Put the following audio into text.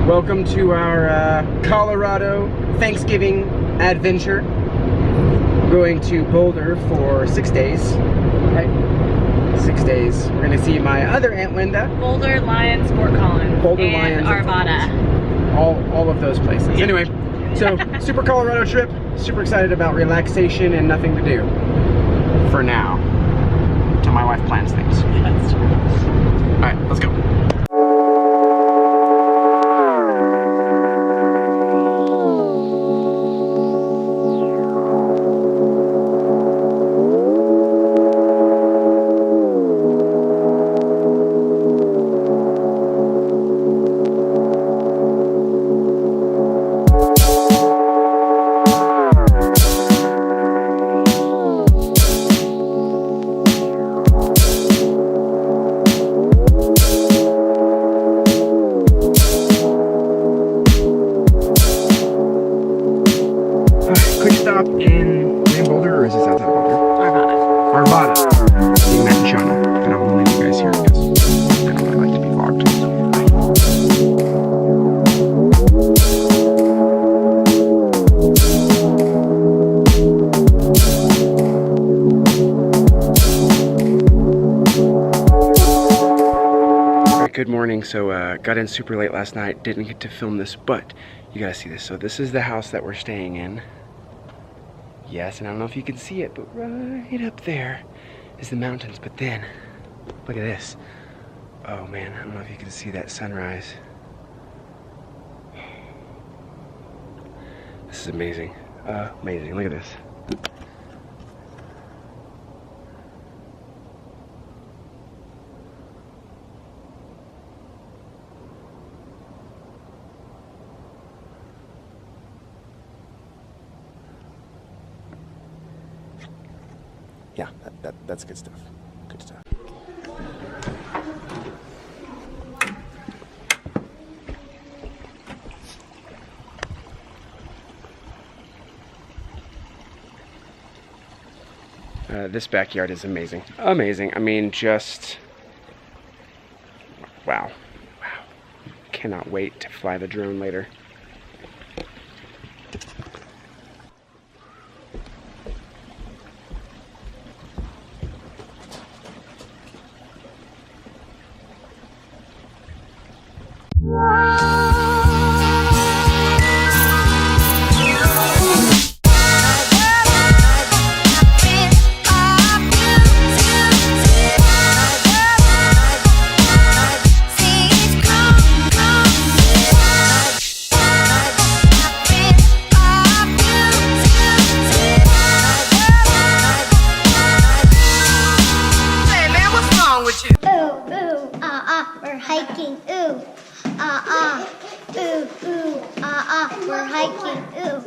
Welcome to our Colorado Thanksgiving adventure. Going to Boulder for 6 days. Right? 6 days. We're gonna see my other Aunt Linda. Boulder, Lyons, Fort Collins, Boulder, and Lyons, Arvada. All of those places. Yeah. Anyway, so super Colorado trip. Super excited about relaxation and nothing to do for now. Till my wife plans things. That's true. All right, let's go. Quick stop in Boulder, or is this outside Boulder? Arvada. Seeing that in China. And I will leave you guys here because I don't really like to be vlogged. Alright, good morning. So got in super late last night. Didn't get to film this, but you gotta see this. So this is the house that we're staying in. Yes, and I don't know if you can see it, but right up there is the mountains. But then, look at this. Oh man, I don't know if you can see that sunrise. This is amazing. Amazing, look at this. Yeah, that's good stuff. Good stuff. This backyard is amazing. Amazing. I mean, just wow. Wow. Cannot wait to fly the drone later. We're hiking, ooh, ooh, ooh, we're hiking, ooh,